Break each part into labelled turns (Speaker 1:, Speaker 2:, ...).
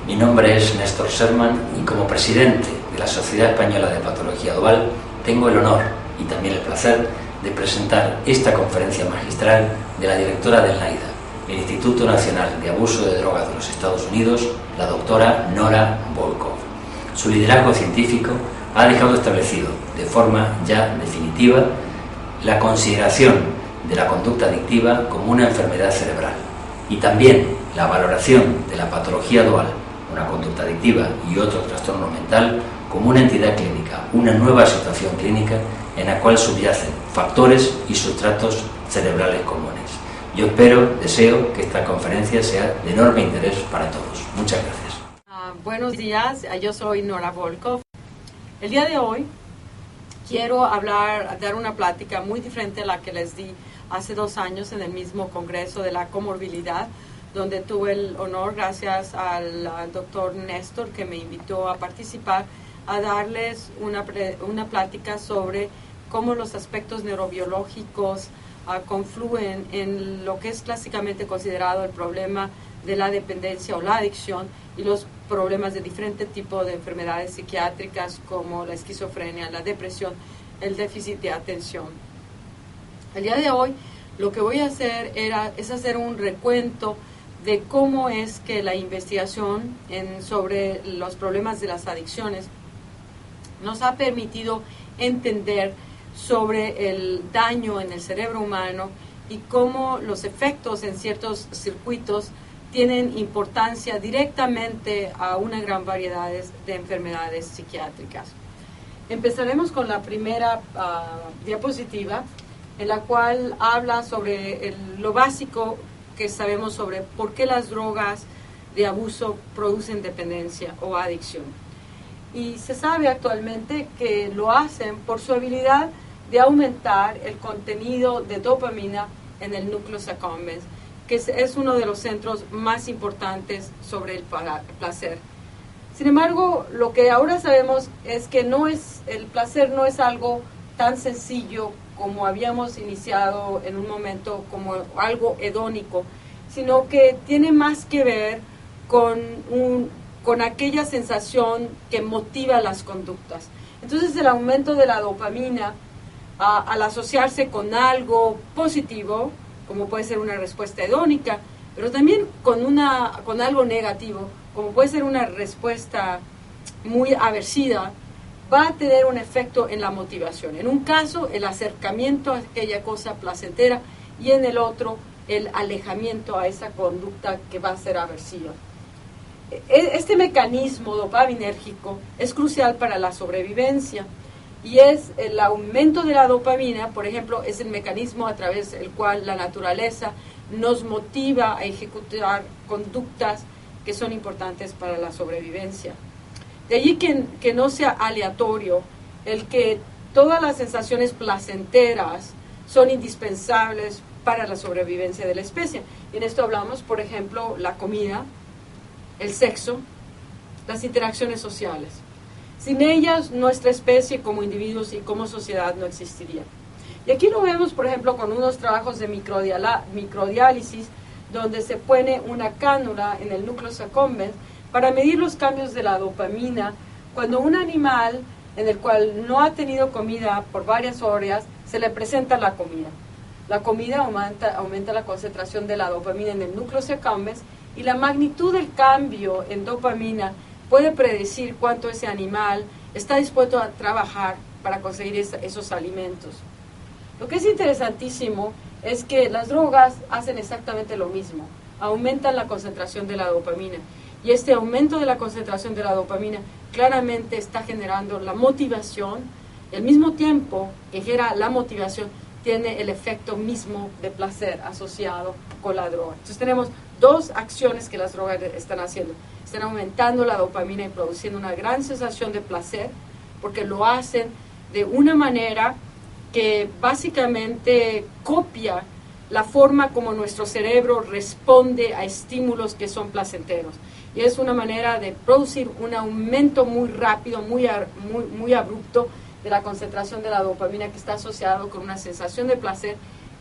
Speaker 1: Mi nombre es Néstor Sherman y como presidente de la Sociedad Española de Patología Dual tengo el honor y también el placer de presentar esta conferencia magistral de la directora del NIDA, el Instituto Nacional de Abuso de Drogas de los Estados Unidos, la doctora Nora Volkow. Su liderazgo científico ha dejado establecido de forma ya definitiva la consideración de la conducta adictiva como una enfermedad cerebral y también la valoración de la patología dual, una conducta adictiva y otro trastorno mental, como una entidad clínica, una nueva situación clínica en la cual subyacen factores y sustratos cerebrales comunes. Yo deseo que esta conferencia sea de enorme interés para todos. Muchas gracias.
Speaker 2: Buenos días, yo soy Nora Volkow. El día de hoy quiero dar una plática muy diferente a la que les di hace 2 años en el mismo Congreso de la Comorbilidad, donde tuve el honor, gracias al doctor Néstor, que me invitó a participar, a darles una plática sobre cómo los aspectos neurobiológicos confluyen en lo que es clásicamente considerado el problema de la dependencia o la adicción y los problemas de diferente tipo de enfermedades psiquiátricas como la esquizofrenia, la depresión, el déficit de atención. El día de hoy lo que voy a hacer es hacer un recuento de cómo es que la investigación sobre los problemas de las adicciones nos ha permitido entender sobre el daño en el cerebro humano y cómo los efectos en ciertos circuitos tienen importancia directamente a una gran variedad de enfermedades psiquiátricas. Empezaremos con la primera diapositiva, en la cual habla sobre lo básico que sabemos sobre por qué las drogas de abuso producen dependencia o adicción. Y se sabe actualmente que lo hacen por su habilidad de aumentar el contenido de dopamina en el núcleo accumbens, que es uno de los centros más importantes sobre el placer. Sin embargo, lo que ahora sabemos es que el placer no es algo tan sencillo como habíamos iniciado en un momento, como algo hedónico, sino que tiene más que ver con aquella sensación que motiva las conductas. Entonces el aumento de la dopamina, al asociarse con algo positivo, como puede ser una respuesta hedónica, pero también con algo negativo, como puede ser una respuesta muy aversiva, va a tener un efecto en la motivación. En un caso, el acercamiento a aquella cosa placentera y en el otro, el alejamiento a esa conducta que va a ser aversiva. Este mecanismo dopaminérgico es crucial para la sobrevivencia y es el aumento de la dopamina, por ejemplo, es el mecanismo a través del cual la naturaleza nos motiva a ejecutar conductas que son importantes para la sobrevivencia. De allí que no sea aleatorio el que todas las sensaciones placenteras son indispensables para la sobrevivencia de la especie. Y en esto hablamos, por ejemplo, la comida, el sexo, las interacciones sociales. Sin ellas, nuestra especie como individuos y como sociedad no existiría. Y aquí lo vemos, por ejemplo, con unos trabajos de microdiálisis, donde se pone una cánula en el núcleo accumbens para medir los cambios de la dopamina cuando un animal en el cual no ha tenido comida por varias horas se le presenta la comida. La comida aumenta la concentración de la dopamina en el núcleo accumbens y la magnitud del cambio en dopamina puede predecir cuánto ese animal está dispuesto a trabajar para conseguir esos alimentos. Lo que es interesantísimo es que las drogas hacen exactamente lo mismo, aumentan la concentración de la dopamina. Y este aumento de la concentración de la dopamina claramente está generando la motivación, y al mismo tiempo que genera la motivación, tiene el efecto mismo de placer asociado con la droga. Entonces tenemos 2 acciones que las drogas están haciendo. Están aumentando la dopamina y produciendo una gran sensación de placer, porque lo hacen de una manera que básicamente copia la forma como nuestro cerebro responde a estímulos que son placenteros. Y es una manera de producir un aumento muy rápido, muy abrupto de la concentración de la dopamina, que está asociado con una sensación de placer,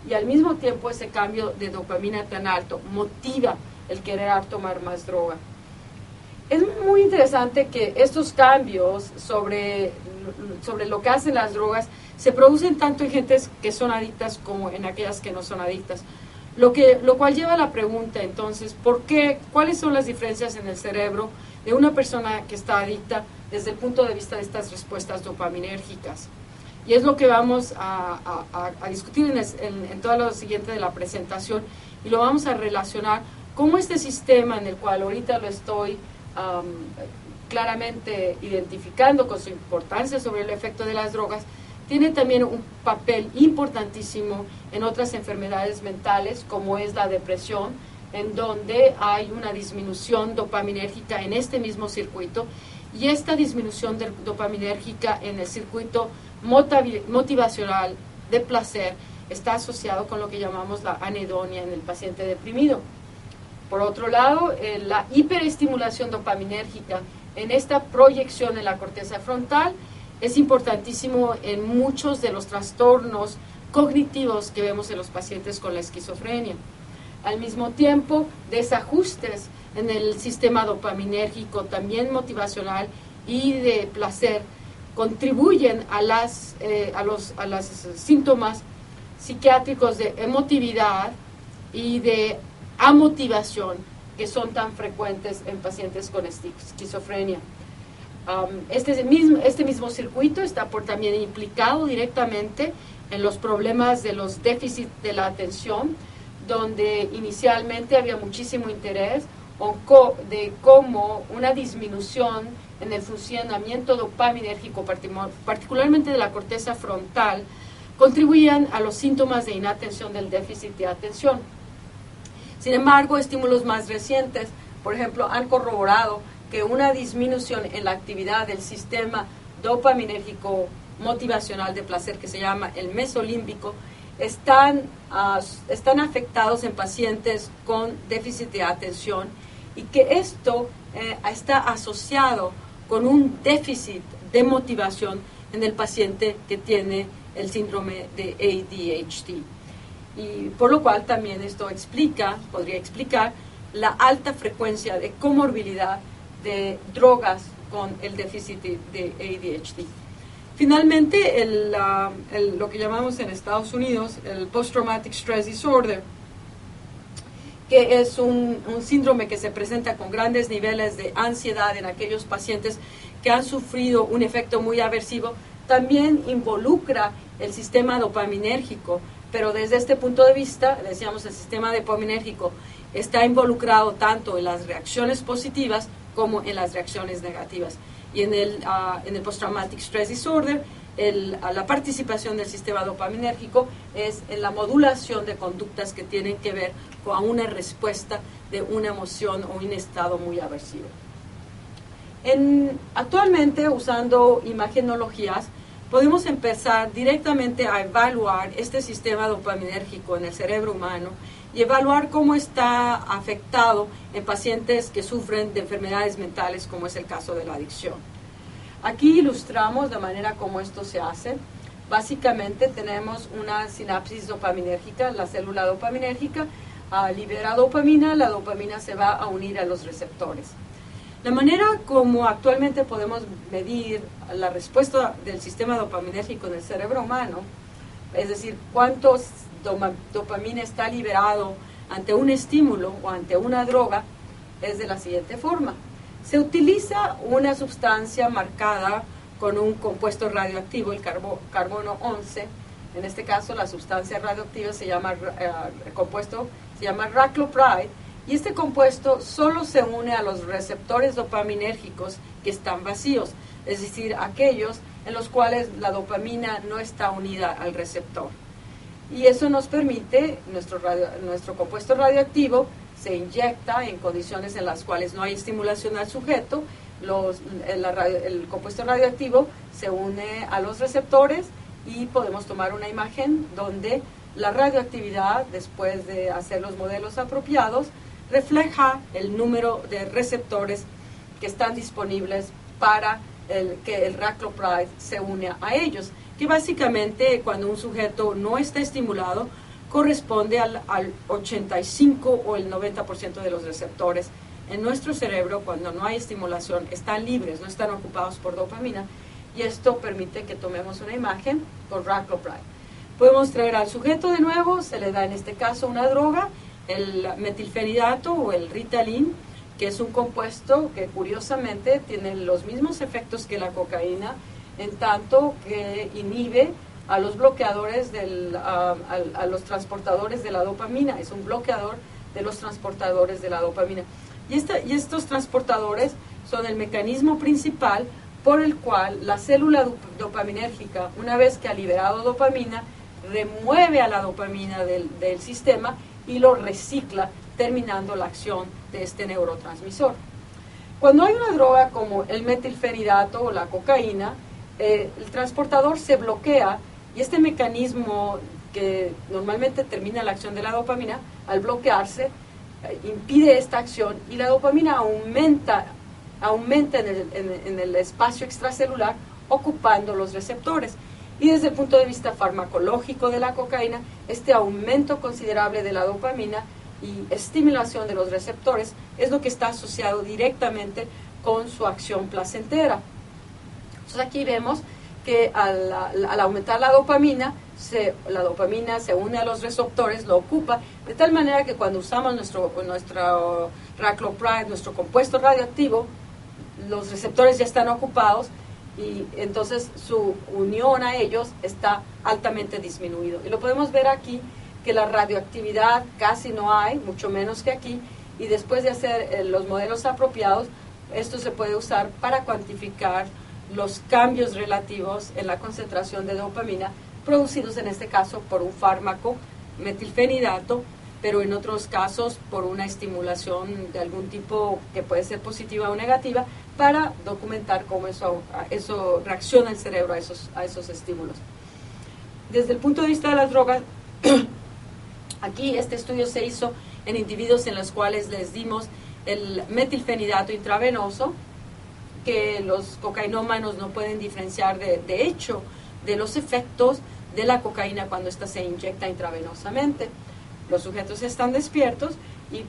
Speaker 2: y al mismo tiempo ese cambio de dopamina tan alto motiva el querer tomar más droga. Es interesante que estos cambios sobre lo que hacen las drogas se producen tanto en gentes que son adictas como en aquellas que no son adictas. Lo cual lleva a la pregunta, entonces, ¿por qué? ¿Cuáles son las diferencias en el cerebro de una persona que está adicta desde el punto de vista de estas respuestas dopaminérgicas? Y es lo que vamos a discutir en todo lo siguiente de la presentación, y lo vamos a relacionar cómo este sistema en el cual ahorita lo estoy claramente identificando con su importancia sobre el efecto de las drogas, tiene también un papel importantísimo en otras enfermedades mentales, como es la depresión, en donde hay una disminución dopaminérgica en este mismo circuito, y esta disminución dopaminérgica en el circuito motivacional de placer está asociado con lo que llamamos la anedonia en el paciente deprimido. Por otro lado, la hiperestimulación dopaminérgica en esta proyección en la corteza frontal es importantísimo en muchos de los trastornos cognitivos que vemos en los pacientes con la esquizofrenia. Al mismo tiempo, desajustes en el sistema dopaminérgico, también motivacional y de placer, contribuyen a los síntomas psiquiátricos de emotividad y de amotivación que son tan frecuentes en pacientes con esquizofrenia. Este mismo circuito está también implicado directamente en los problemas de los déficits de la atención, donde inicialmente había muchísimo interés de cómo una disminución en el funcionamiento dopaminérgico, particularmente de la corteza frontal, contribuían a los síntomas de inatención del déficit de atención. Sin embargo, estímulos más recientes, por ejemplo, han corroborado que una disminución en la actividad del sistema dopaminérgico motivacional de placer, que se llama el mesolímbico, están afectados en pacientes con déficit de atención, y que esto está asociado con un déficit de motivación en el paciente que tiene el síndrome de ADHD. Y por lo cual también esto podría explicar la alta frecuencia de comorbilidad de drogas con el déficit de ADHD. Finalmente, lo que llamamos en Estados Unidos el Post-Traumatic Stress Disorder, que es un síndrome que se presenta con grandes niveles de ansiedad en aquellos pacientes que han sufrido un efecto muy aversivo, también involucra el sistema dopaminérgico, pero desde este punto de vista, decíamos, el sistema dopaminérgico está involucrado tanto en las reacciones positivas como en las reacciones negativas. Y en el Post-Traumatic Stress Disorder, la participación del sistema dopaminérgico es en la modulación de conductas que tienen que ver con una respuesta de una emoción o un estado muy aversivo. Actualmente, usando imagenologías, podemos empezar directamente a evaluar este sistema dopaminérgico en el cerebro humano y evaluar cómo está afectado en pacientes que sufren de enfermedades mentales, como es el caso de la adicción. Aquí ilustramos la manera como esto se hace. Básicamente tenemos una sinapsis dopaminérgica, la célula dopaminérgica libera dopamina, la dopamina se va a unir a los receptores. La manera como actualmente podemos medir la respuesta del sistema dopaminérgico en el cerebro humano, es decir, cuánto dopamina está liberado ante un estímulo o ante una droga, es de la siguiente forma. Se utiliza una sustancia marcada con un compuesto radioactivo, el carbono 11. En este caso, la sustancia radioactiva el compuesto se llama raclopride, y este compuesto solo se une a los receptores dopaminérgicos que están vacíos, es decir, aquellos en los cuales la dopamina no está unida al receptor. Y eso nos permite, nuestro compuesto radioactivo se inyecta en condiciones en las cuales no hay estimulación al sujeto, el compuesto radioactivo se une a los receptores y podemos tomar una imagen donde la radioactividad, después de hacer los modelos apropiados, refleja el número de receptores que están disponibles para que el raclopride se une a ellos, que básicamente cuando un sujeto no está estimulado corresponde al 85 o el 90% de los receptores en nuestro cerebro, cuando no hay estimulación, están libres, no están ocupados por dopamina, y esto permite que tomemos una imagen con raclopride. Podemos traer al sujeto de nuevo, se le da en este caso una droga, el metilfenidato o el Ritalin, que es un compuesto que curiosamente tiene los mismos efectos que la cocaína, en tanto que inhibe a los bloqueadores, a los transportadores de la dopamina, es un bloqueador de los transportadores de la dopamina. Y estos transportadores son el mecanismo principal por el cual la célula dopaminérgica, una vez que ha liberado dopamina, remueve a la dopamina del sistema y lo recicla, terminando la acción de este neurotransmisor. Cuando hay una droga como el metilfenidato o la cocaína, el transportador se bloquea y este mecanismo que normalmente termina la acción de la dopamina, al bloquearse, impide esta acción y la dopamina aumenta en el espacio extracelular, ocupando los receptores. Y desde el punto de vista farmacológico de la cocaína, este aumento considerable de la dopamina y estimulación de los receptores es lo que está asociado directamente con su acción placentera. Entonces aquí vemos que al aumentar la dopamina se une a los receptores, lo ocupa, de tal manera que cuando usamos nuestro raclopride, nuestro compuesto radioactivo, los receptores ya están ocupados y entonces su unión a ellos está altamente disminuido. Y lo podemos ver aquí, que la radioactividad casi no hay, mucho menos que aquí, y después de hacer los modelos apropiados, esto se puede usar para cuantificar los cambios relativos en la concentración de dopamina producidos en este caso por un fármaco metilfenidato, pero en otros casos por una estimulación de algún tipo que puede ser positiva o negativa, para documentar cómo eso reacciona el cerebro a esos estímulos. Desde el punto de vista de las drogas, aquí este estudio se hizo en individuos en los cuales les dimos el metilfenidato intravenoso, que los cocainómanos no pueden diferenciar de hecho de los efectos de la cocaína cuando ésta se inyecta intravenosamente. Los sujetos están despiertos y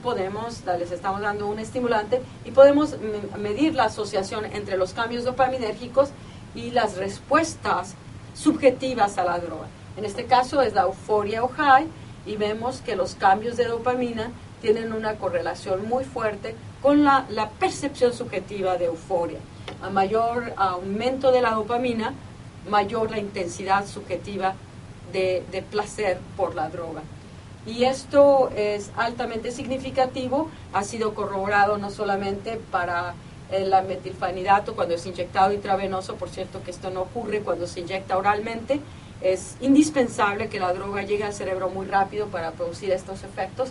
Speaker 2: les estamos dando un estimulante y podemos medir la asociación entre los cambios dopaminérgicos y las respuestas subjetivas a la droga. En este caso es la euforia o high, y vemos que los cambios de dopamina tienen una correlación muy fuerte con la percepción subjetiva de euforia. A mayor aumento de la dopamina, mayor la intensidad subjetiva de placer por la droga. Y esto es altamente significativo, ha sido corroborado no solamente para el metilfenidato cuando es inyectado intravenoso, por cierto que esto no ocurre cuando se inyecta oralmente. Es indispensable que la droga llegue al cerebro muy rápido para producir estos efectos.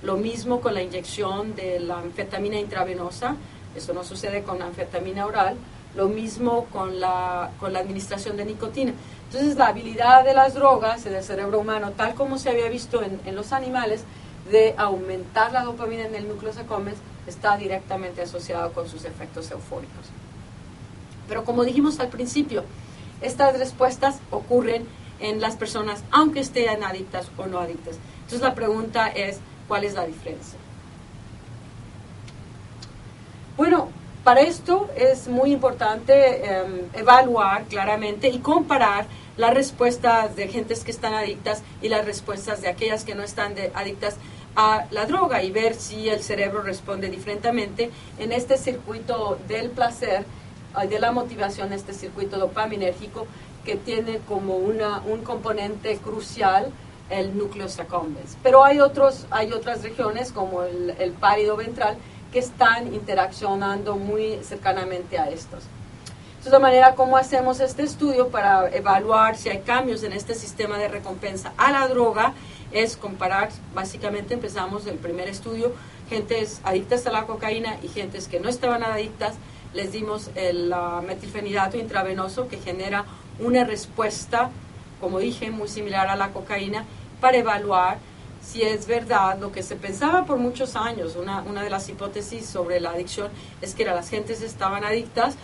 Speaker 2: Lo mismo con la inyección de la anfetamina intravenosa, eso no sucede con la anfetamina oral. Lo mismo con la administración de nicotina. Entonces la habilidad de las drogas en el cerebro humano, tal como se había visto en los animales, de aumentar la dopamina en el núcleo accumbens, está directamente asociado con sus efectos eufóricos. Pero como dijimos al principio, estas respuestas ocurren en las personas aunque estén adictas o no adictas. Entonces la pregunta es, ¿cuál es la diferencia? Bueno, para esto es muy importante evaluar claramente y comparar las respuestas de gentes que están adictas y las respuestas de aquellas que no están adictas a la droga, y ver si el cerebro responde diferentemente en este circuito del placer, de la motivación, este circuito dopaminérgico que tiene como un componente crucial el núcleo accumbens. Pero hay otras regiones como el párido ventral que están interaccionando muy cercanamente a estos. Entonces, de manera como hacemos este estudio para evaluar si hay cambios en este sistema de recompensa a la droga, es comparar, básicamente empezamos el primer estudio, gentes adictas a la cocaína y gentes que no estaban adictas, les dimos el metilfenidato intravenoso que genera una respuesta, como dije, muy similar a la cocaína, para evaluar si es verdad lo que se pensaba por muchos años. Una de las hipótesis sobre la adicción es que las gentes estaban adictas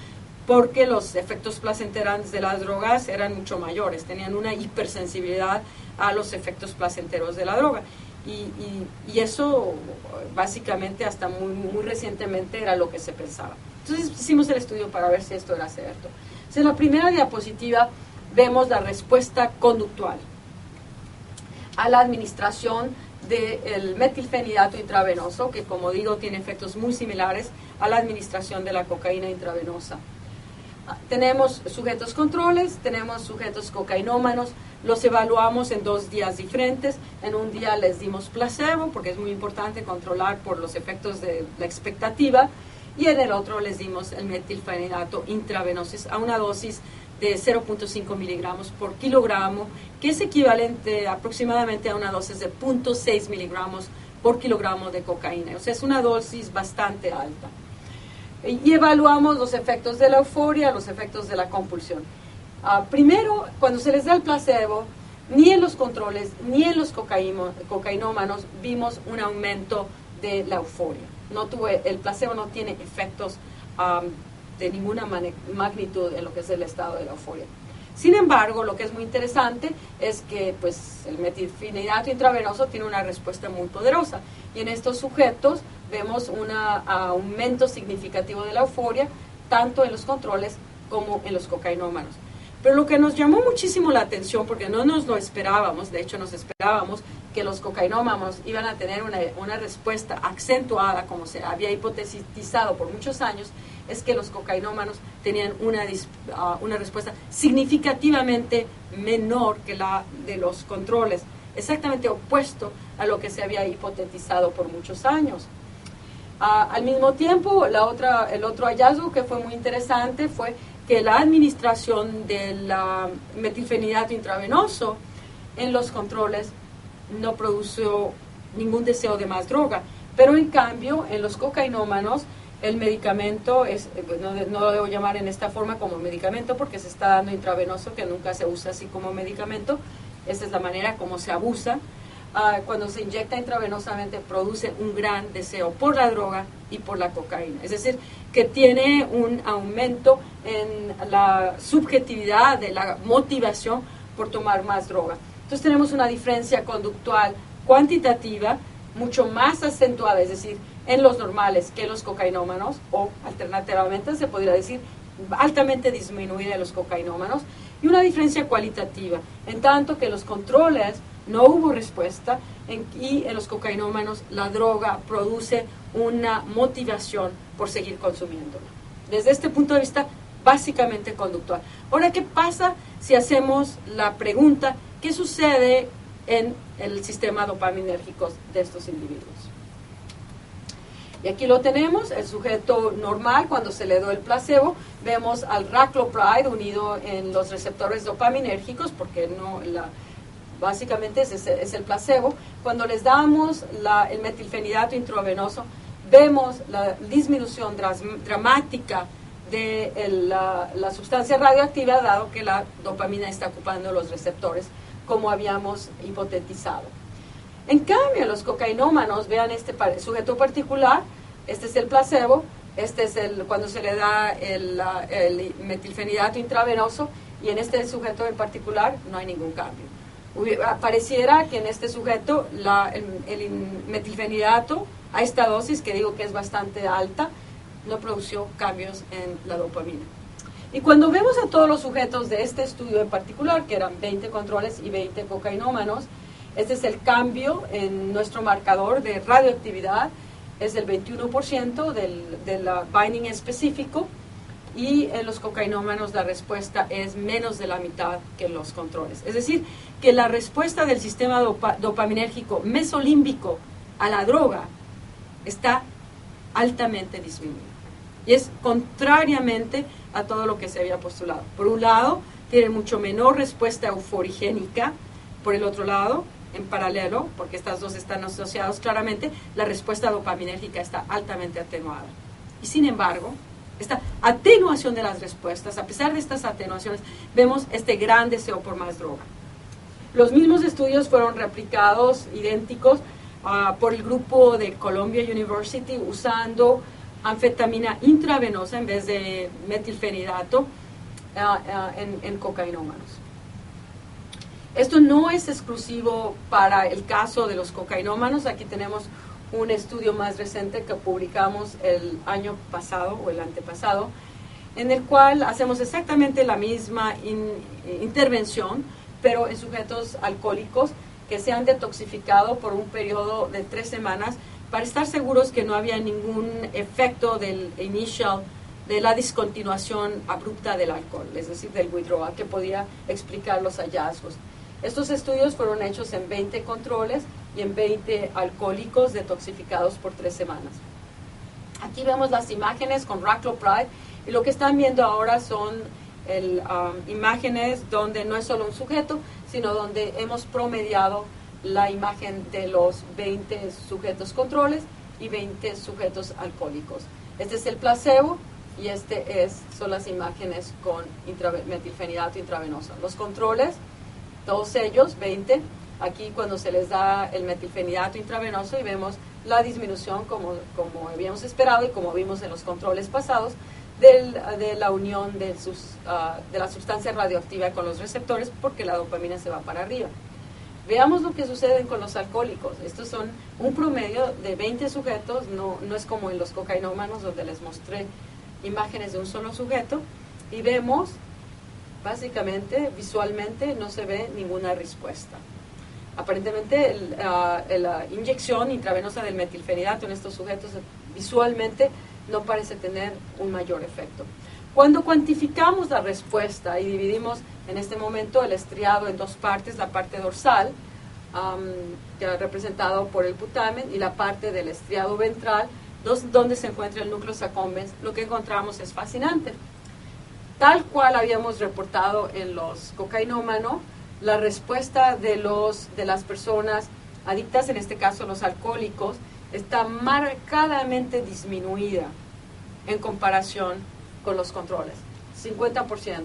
Speaker 2: porque los efectos placenteros de las drogas eran mucho mayores, tenían una hipersensibilidad a los efectos placenteros de la droga. y eso básicamente hasta muy recientemente era lo que se pensaba. Entonces hicimos el estudio para ver si esto era cierto. Entonces, en la primera diapositiva vemos la respuesta conductual a la administración del metilfenidato intravenoso, que como digo tiene efectos muy similares a la administración de la cocaína intravenosa. Tenemos sujetos controles, tenemos sujetos cocainómanos, los evaluamos en 2 días diferentes. En un día les dimos placebo, porque es muy importante controlar por los efectos de la expectativa, y en el otro les dimos el metilfenidato intravenoso a una dosis de 0.5 miligramos por kilogramo, que es equivalente aproximadamente a una dosis de 0.6 miligramos por kilogramo de cocaína. O sea, es una dosis bastante alta. Y evaluamos los efectos de la euforia, los efectos de la compulsión. Primero, cuando se les da el placebo, ni en los controles ni en los cocainómanos vimos un aumento de la euforia. El placebo no tiene efectos de ninguna magnitud en lo que es el estado de la euforia. Sin embargo, lo que es muy interesante es que pues, el metilfenidato intravenoso tiene una respuesta muy poderosa, y en estos sujetos vemos un aumento significativo de la euforia, tanto en los controles como en los cocainómanos. Pero lo que nos llamó muchísimo la atención, porque no nos lo esperábamos, de hecho nos esperábamos que los cocainómanos iban a tener una respuesta acentuada, como se había hipotetizado por muchos años, es que los cocainómanos tenían una respuesta significativamente menor que la de los controles, exactamente opuesto a lo que se había hipotetizado por muchos años. Al mismo tiempo, el otro hallazgo que fue muy interesante fue que la administración del metilfenidato intravenoso en los controles no produjo ningún deseo de más droga, pero en cambio en los cocainómanos el medicamento no lo debo llamar en esta forma como medicamento porque se está dando intravenoso, que nunca se usa así como medicamento. Esta es la manera como se abusa. Cuando se inyecta intravenosamente produce un gran deseo por la droga y por la cocaína. Es decir, que tiene un aumento en la subjetividad de la motivación por tomar más droga. Entonces tenemos una diferencia conductual cuantitativa mucho más acentuada, es decir, en los normales que en los cocainómanos, o alternativamente se podría decir altamente disminuida en los cocainómanos, y una diferencia cualitativa, en tanto que en los controles no hubo respuesta y en los cocainómanos la droga produce una motivación por seguir consumiéndola. Desde este punto de vista, básicamente conductual. Ahora, ¿qué pasa si hacemos la pregunta, qué sucede en el sistema dopaminérgico de estos individuos? Y aquí lo tenemos, el sujeto normal, cuando se le dio el placebo, vemos al raclopride unido en los receptores dopaminérgicos, porque básicamente es el placebo. Cuando les damos el metilfenidato intravenoso, vemos la disminución dramática de la sustancia radioactiva, dado que la dopamina está ocupando los receptores, como habíamos hipotetizado. En cambio, los cocainómanos, vean este sujeto particular, este es el placebo, este es cuando se le da el metilfenidato intravenoso, y en este sujeto en particular no hay ningún cambio. Pareciera que en este sujeto el metilfenidato a esta dosis, que digo que es bastante alta, no produjo cambios en la dopamina. Y cuando vemos a todos los sujetos de este estudio en particular, que eran 20 controles y 20 cocainómanos, este es el cambio en nuestro marcador de radioactividad, es del 21% del binding específico, y en los cocainómanos la respuesta es menos de la mitad que en los controles. Es decir, que la respuesta del sistema dopaminérgico mesolímbico a la droga está altamente disminuida. Y es contrariamente a todo lo que se había postulado. Por un lado, tiene mucho menor respuesta euforigénica. Por el otro lado, en paralelo, porque estas dos están asociadas claramente, la respuesta dopaminérgica está altamente atenuada. Y sin embargo, esta atenuación de las respuestas, a pesar de estas atenuaciones, vemos este gran deseo por más droga. Los mismos estudios fueron replicados, idénticos, por el grupo de Columbia University, usando anfetamina intravenosa en vez de metilfenidato en cocainómanos. Esto no es exclusivo para el caso de los cocainómanos. Aquí tenemos un estudio más reciente que publicamos el año pasado o el antepasado, en el cual hacemos exactamente la misma intervención, pero en sujetos alcohólicos que se han detoxificado por un periodo de 3 semanas para estar seguros que no había ningún efecto de la discontinuación abrupta del alcohol, es decir, del withdrawal, que podía explicar los hallazgos. Estos estudios fueron hechos en 20 controles y en 20 alcohólicos detoxificados por 3 semanas. Aquí vemos las imágenes con raclopride, y lo que están viendo ahora son imágenes donde no es solo un sujeto, sino donde hemos promediado la imagen de los 20 sujetos controles y 20 sujetos alcohólicos. Este es el placebo y son las imágenes con metilfenidato intravenoso. Los controles, todos ellos, 20, aquí cuando se les da el metilfenidato intravenoso y vemos la disminución como habíamos esperado y como vimos en los controles pasados de la unión de la sustancia radioactiva con los receptores, porque la dopamina se va para arriba. Veamos lo que sucede con los alcohólicos. Estos son un promedio de 20 sujetos, no es como en los cocainómanos donde les mostré imágenes de un solo sujeto, y vemos básicamente, visualmente, no se ve ninguna respuesta. Aparentemente la inyección intravenosa del metilfenidato en estos sujetos visualmente no parece tener un mayor efecto. Cuando cuantificamos la respuesta y dividimos en este momento el estriado en 2 partes, la parte dorsal, representado por el putamen, y la parte del estriado ventral, donde se encuentra el núcleo accumbens, lo que encontramos es fascinante. Tal cual habíamos reportado en los cocainómanos, la respuesta de las personas adictas, en este caso los alcohólicos, está marcadamente disminuida en comparación con los controles, 50%.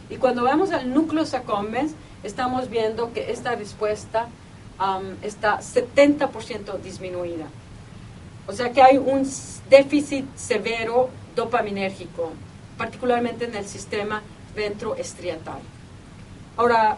Speaker 2: Y cuando vamos al núcleo accumbens, estamos viendo que esta respuesta está 70% disminuida. O sea que hay un déficit severo dopaminérgico, particularmente en el sistema ventroestriatal. Ahora,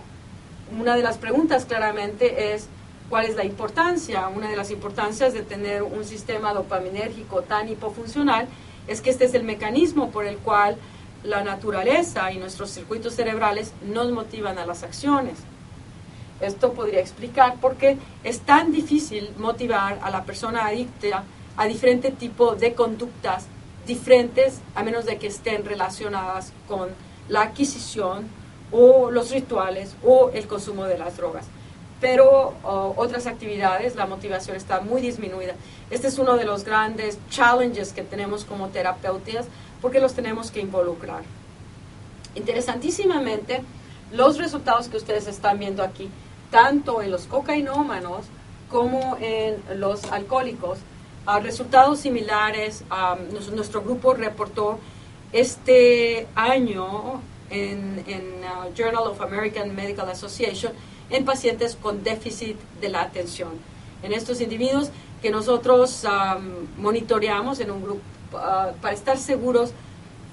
Speaker 2: una de las preguntas claramente es, ¿cuál es la importancia? Una de las importancias de tener un sistema dopaminérgico tan hipofuncional es que este es el mecanismo por el cual la naturaleza y nuestros circuitos cerebrales nos motivan a las acciones. Esto podría explicar por qué es tan difícil motivar a la persona adicta a diferente tipo de conductas diferentes, a menos de que estén relacionadas con la adquisición o los rituales o el consumo de las drogas. Pero otras actividades, la motivación está muy disminuida. Este es uno de los grandes challenges que tenemos como terapeutas, porque los tenemos que involucrar. Interesantísimamente, los resultados que ustedes están viendo aquí, tanto en los cocainómanos como en los alcohólicos, resultados similares. Nuestro grupo reportó este año en Journal of American Medical Association en pacientes con déficit de la atención. En estos individuos que nosotros monitoreamos en un grupo para estar seguros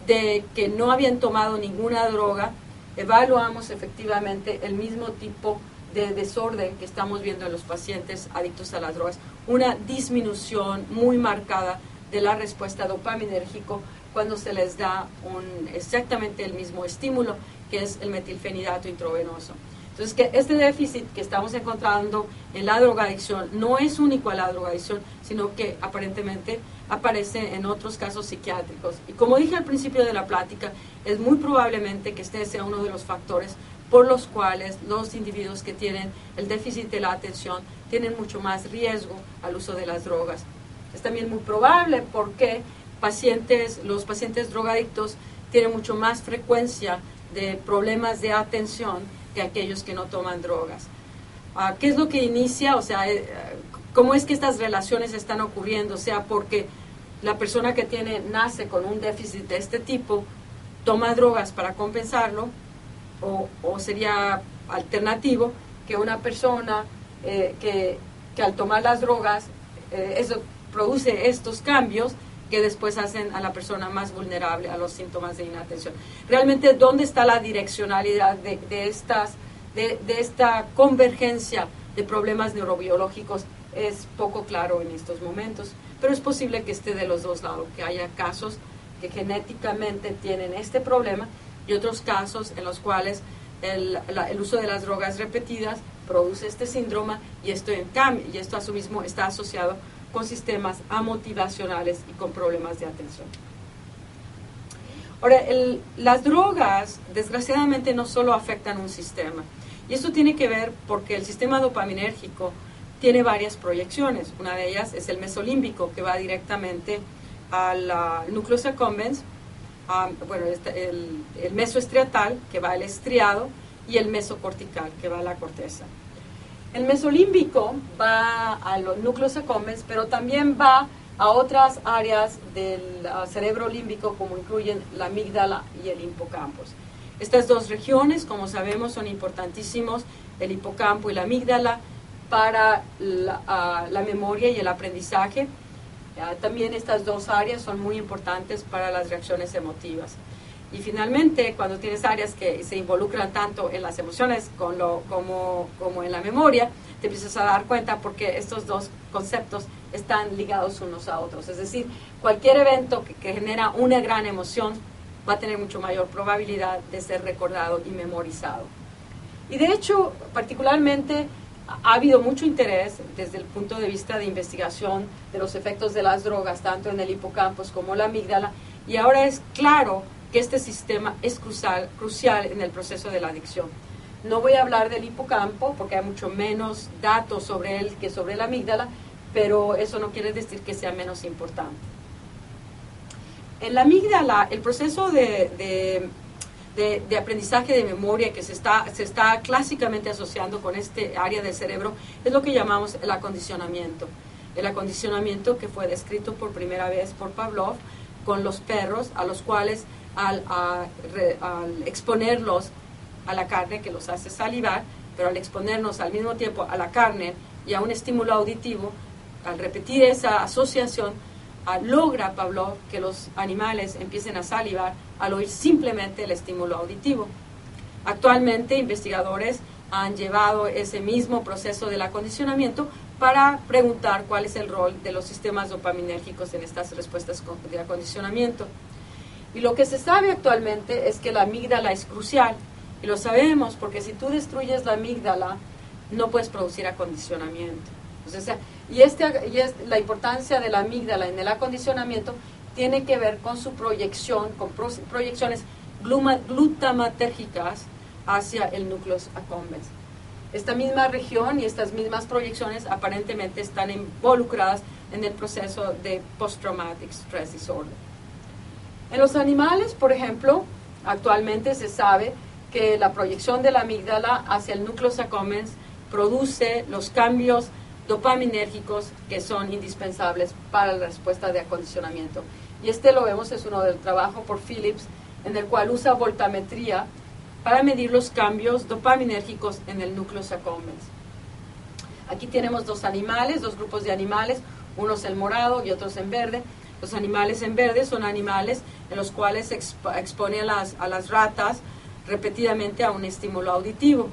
Speaker 2: de que no habían tomado ninguna droga, evaluamos efectivamente el mismo tipo de desorden que estamos viendo en los pacientes adictos a las drogas, una disminución muy marcada de la respuesta dopaminérgico cuando se les da exactamente el mismo estímulo, que es el metilfenidato intravenoso. Entonces, que este déficit que estamos encontrando en la drogadicción no es único a la drogadicción, sino que aparentemente aparece en otros casos psiquiátricos. Y como dije al principio de la plática, es muy probablemente que este sea uno de los factores por los cuales los individuos que tienen el déficit de la atención tienen mucho más riesgo al uso de las drogas. Es también muy probable porque los pacientes drogadictos tienen mucho más frecuencia de problemas de atención que aquellos que no toman drogas. ¿Qué es lo que inicia? O sea, ¿cómo es que estas relaciones están ocurriendo? O sea, porque la persona que nace con un déficit de este tipo toma drogas para compensarlo, o sería alternativo que una persona que al tomar las drogas, eso produce estos cambios que después hacen a la persona más vulnerable a los síntomas de inatención. Realmente, ¿dónde está la direccionalidad de de esta convergencia de problemas neurobiológicos es poco claro en estos momentos, pero es posible que esté de los dos lados, que haya casos que genéticamente tienen este problema y otros casos en los cuales el uso de las drogas repetidas produce este síndrome y esto a su mismo está asociado con sistemas amotivacionales y con problemas de atención. Ahora, las drogas desgraciadamente no solo afectan un sistema, y esto tiene que ver porque el sistema dopaminérgico tiene varias proyecciones. Una de ellas es el mesolímbico, que va directamente al núcleo accumbens, el mesoestriatal, que va al estriado, y el mesocortical, que va a la corteza. El mesolímbico va a los núcleos accumbens, pero también va a otras áreas del cerebro límbico, como incluyen la amígdala y el hipocampo. Estas dos regiones, como sabemos, son importantísimos, el hipocampo y la amígdala, para la memoria y el aprendizaje. También estas dos áreas son muy importantes para las reacciones emotivas. Y finalmente, cuando tienes áreas que se involucran tanto en las emociones como en la memoria, te empiezas a dar cuenta porque estos dos conceptos están ligados unos a otros. Es decir, cualquier evento que genera una gran emoción va a tener mucho mayor probabilidad de ser recordado y memorizado. Y de hecho, particularmente, ha habido mucho interés desde el punto de vista de investigación de los efectos de las drogas, tanto en el hipocampo como la amígdala, y ahora es claro que este sistema es crucial en el proceso de la adicción. No voy a hablar del hipocampo porque hay mucho menos datos sobre él que sobre la amígdala, pero eso no quiere decir que sea menos importante. En la amígdala, el proceso de aprendizaje de memoria que se está clásicamente asociando con este área del cerebro es lo que llamamos el acondicionamiento. El acondicionamiento que fue descrito por primera vez por Pavlov con los perros, a los cuales al exponerlos a la carne, que los hace salivar, pero al exponernos al mismo tiempo a la carne y a un estímulo auditivo, al repetir esa asociación, logra Pavlov que los animales empiecen a salivar al oír simplemente el estímulo auditivo. Actualmente, investigadores han llevado ese mismo proceso del acondicionamiento para preguntar cuál es el rol de los sistemas dopaminérgicos en estas respuestas de acondicionamiento. Y lo que se sabe actualmente es que la amígdala es crucial, y lo sabemos porque si tú destruyes la amígdala, no puedes producir acondicionamiento. Entonces, la importancia de la amígdala en el acondicionamiento tiene que ver con su proyección, con proyecciones glutamatérgicas hacia el núcleo accumbens. Esta misma región y estas mismas proyecciones aparentemente están involucradas en el proceso de post-traumatic stress disorder. En los animales, por ejemplo, actualmente se sabe que la proyección de la amígdala hacia el núcleo accumbens produce los cambios dopaminérgicos que son indispensables para la respuesta de acondicionamiento. Y lo vemos, es uno del trabajo por Phillips, en el cual usa voltametría para medir los cambios dopaminérgicos en el núcleo accumbens. Aquí tenemos dos grupos de animales, unos en morado y otros en verde. Los animales en verde son animales en los cuales se expone a las ratas repetidamente a un estímulo auditivo.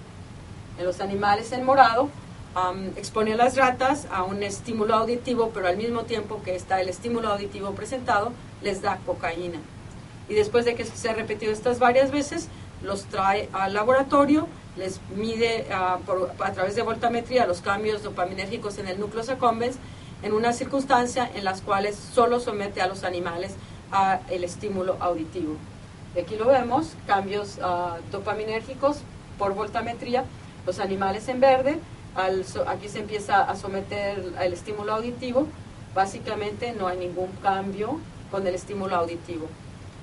Speaker 2: En los animales en morado, expone a las ratas a un estímulo auditivo, pero al mismo tiempo que está el estímulo auditivo presentado, les da cocaína. Y después de que se ha repetido estas varias veces, los trae al laboratorio, les mide a través de voltametría los cambios dopaminérgicos en el núcleo accumbens en una circunstancia en las cuales solo somete a los animales al estímulo auditivo. Y aquí lo vemos, cambios dopaminérgicos por voltametría. Los animales en verde, aquí se empieza a someter al estímulo auditivo, básicamente no hay ningún cambio con el estímulo auditivo.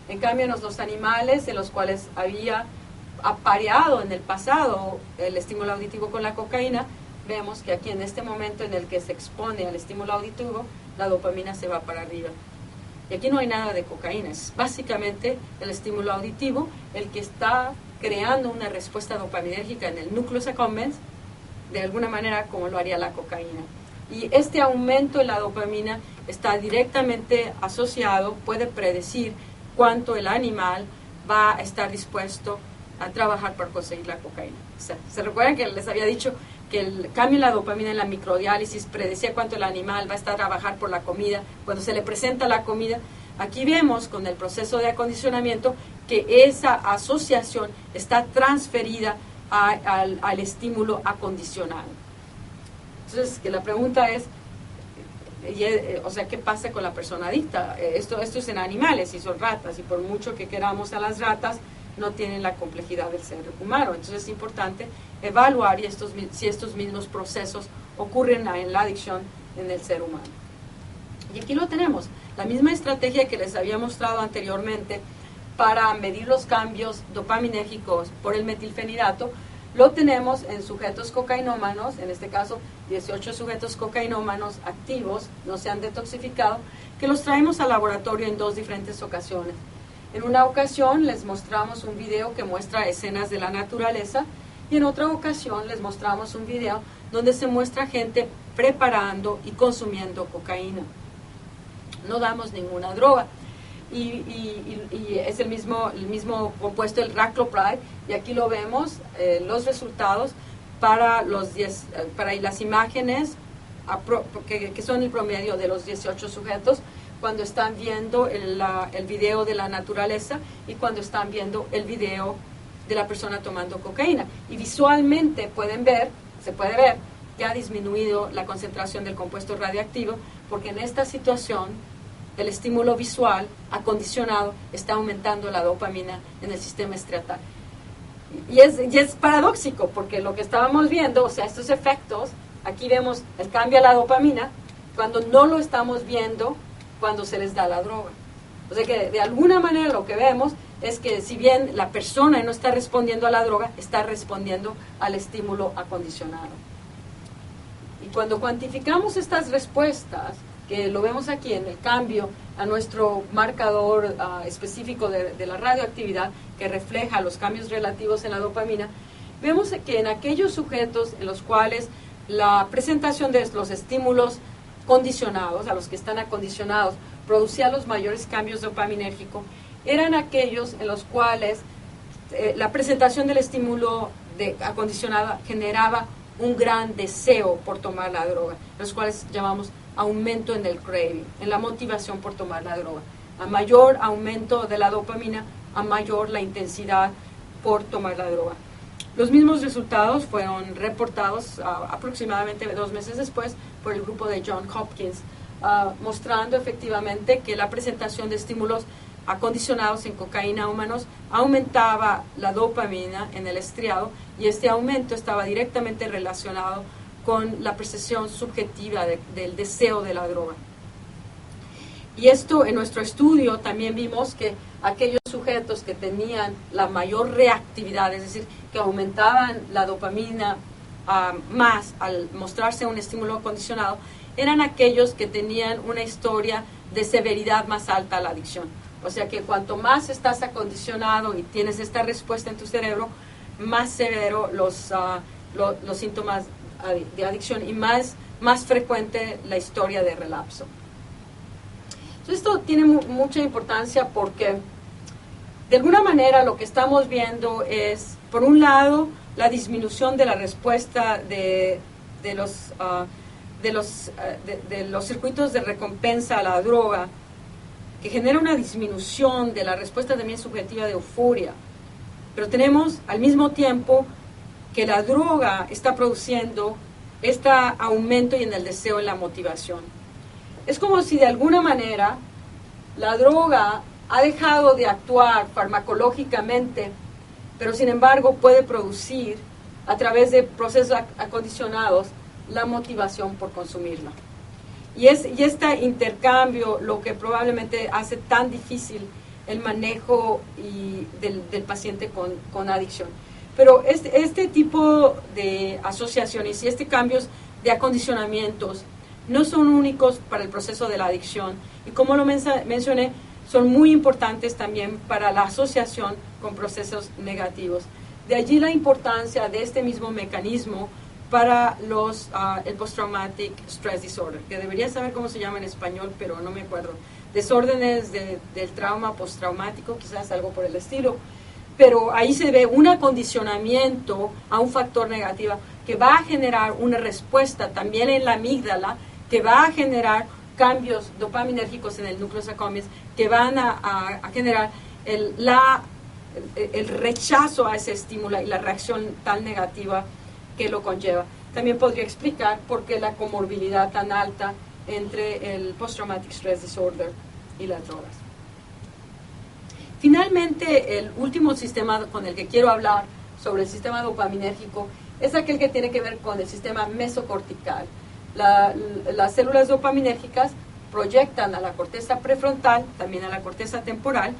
Speaker 2: En cambio, en los animales en los cuales había apareado en el pasado el estímulo auditivo con la cocaína, vemos que aquí en este momento en el que se expone al estímulo auditivo, la dopamina se va para arriba. Y aquí no hay nada de cocaína, es básicamente el estímulo auditivo el que está creando una respuesta dopaminérgica en el núcleo accumbens, de alguna manera como lo haría la cocaína. Y este aumento en la dopamina está directamente asociado, puede predecir cuánto el animal va a estar dispuesto a trabajar para conseguir la cocaína. O sea, ¿se recuerdan que les había dicho que el cambio en la dopamina en la microdiálisis predecía cuánto el animal va a estar a trabajar por la comida? Cuando se le presenta la comida, aquí vemos con el proceso de acondicionamiento que esa asociación está transferida al estímulo acondicionado. Entonces, que la pregunta es, o sea, ¿qué pasa con la persona adicta? Esto es en animales y son ratas, y por mucho que queramos a las ratas, no tienen la complejidad del ser humano. Entonces es importante evaluar si estos mismos procesos ocurren en la adicción en el ser humano. Y aquí lo tenemos, la misma estrategia que les había mostrado anteriormente para medir los cambios dopaminérgicos por el metilfenidato, lo tenemos en sujetos cocainómanos, en este caso 18 sujetos cocainómanos activos, no se han detoxificado, que los traemos al laboratorio en 2 diferentes ocasiones. En una ocasión les mostramos un video que muestra escenas de la naturaleza y en otra ocasión les mostramos un video donde se muestra gente preparando y consumiendo cocaína. No damos ninguna droga. Y es el mismo compuesto, el raclopride, y aquí lo vemos, los resultados para las imágenes que son el promedio de los 18 sujetos cuando están viendo el video de la naturaleza y cuando están viendo el video de la persona tomando cocaína. Y visualmente se puede ver que ha disminuido la concentración del compuesto radiactivo, porque en esta situación el estímulo visual acondicionado está aumentando la dopamina en el sistema estriatal. Y es paradójico, porque lo que estábamos viendo, o sea, estos efectos, aquí vemos el cambio a la dopamina, cuando no lo estamos viendo cuando se les da la droga. O sea que de alguna manera lo que vemos es que si bien la persona no está respondiendo a la droga, está respondiendo al estímulo acondicionado. Y cuando cuantificamos estas respuestas, que lo vemos aquí en el cambio a nuestro marcador específico de la radioactividad, que refleja los cambios relativos en la dopamina, vemos que en aquellos sujetos en los cuales la presentación de los estímulos condicionados, a los que están acondicionados, producía los mayores cambios dopaminérgicos, eran aquellos en los cuales la presentación del estímulo acondicionado generaba un gran deseo por tomar la droga, los cuales llamamos aumento en el craving, en la motivación por tomar la droga. A mayor aumento de la dopamina, a mayor la intensidad por tomar la droga. Los mismos resultados fueron reportados aproximadamente 2 meses después por el grupo de John Hopkins, mostrando efectivamente que la presentación de estímulos acondicionados en cocaína humanos aumentaba la dopamina en el estriado, y este aumento estaba directamente relacionado con la percepción subjetiva del deseo de la droga. Y esto en nuestro estudio también vimos que aquellos sujetos que tenían la mayor reactividad, es decir, que aumentaban la dopamina más al mostrarse un estímulo acondicionado, eran aquellos que tenían una historia de severidad más alta a la adicción. O sea que cuanto más estás acondicionado y tienes esta respuesta en tu cerebro, más severo los síntomas de adicción y más frecuente la historia de relapso. Entonces, esto tiene mucha importancia porque de alguna manera lo que estamos viendo es, por un lado, la disminución de la respuesta de los circuitos de recompensa a la droga, que genera una disminución de la respuesta también subjetiva de euforia. Pero tenemos al mismo tiempo que la droga está produciendo este aumento y en el deseo y la motivación. Es como si de alguna manera la droga ha dejado de actuar farmacológicamente, pero sin embargo puede producir a través de procesos acondicionados la motivación por consumirla. Y este intercambio lo que probablemente hace tan difícil el manejo del paciente con adicción. Pero este tipo de asociaciones y cambios de acondicionamientos no son únicos para el proceso de la adicción, y como lo mencioné, son muy importantes también para la asociación con procesos negativos. De allí la importancia de este mismo mecanismo para el Post-Traumatic Stress Disorder, que debería saber cómo se llama en español, pero no me acuerdo. Desórdenes del trauma postraumático, quizás algo por el estilo. pero ahí se ve un acondicionamiento a un factor negativo que va a generar una respuesta también en la amígdala, que va a generar cambios dopaminérgicos en el núcleo accumbens, que van a generar el rechazo a ese estímulo y la reacción tan negativa que lo conlleva. También podría explicar por qué la comorbilidad tan alta entre el Post-Traumatic Stress Disorder y las drogas. Finalmente, el último sistema con el que quiero hablar sobre el sistema dopaminérgico es aquel que tiene que ver con el sistema mesocortical. Las células dopaminérgicas proyectan a la corteza prefrontal, también a la corteza temporal,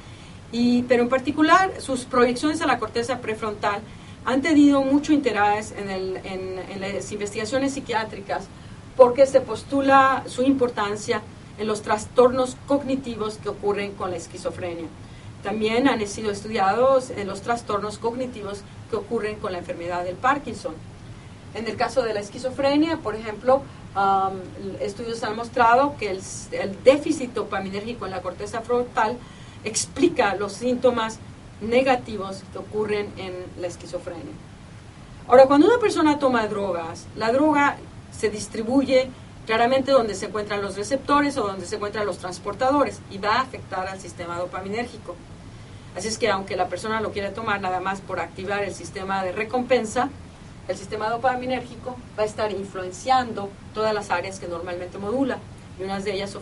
Speaker 2: pero en particular sus proyecciones a la corteza prefrontal han tenido mucho interés en las investigaciones psiquiátricas porque se postula su importancia en los trastornos cognitivos que ocurren con la esquizofrenia. También han sido estudiados en los trastornos cognitivos que ocurren con la enfermedad del Parkinson. En el caso de la esquizofrenia, por ejemplo, estudios han mostrado que el déficit dopaminérgico en la corteza frontal explica los síntomas negativos que ocurren en la esquizofrenia. Ahora, cuando una persona toma drogas, la droga se distribuye claramente donde se encuentran los receptores o donde se encuentran los transportadores y va a afectar al sistema dopaminérgico. Así es que aunque la persona lo quiera tomar nada más por activar el sistema de recompensa, el sistema dopaminérgico va a estar influenciando todas las áreas que normalmente modula. Y unas de ellas,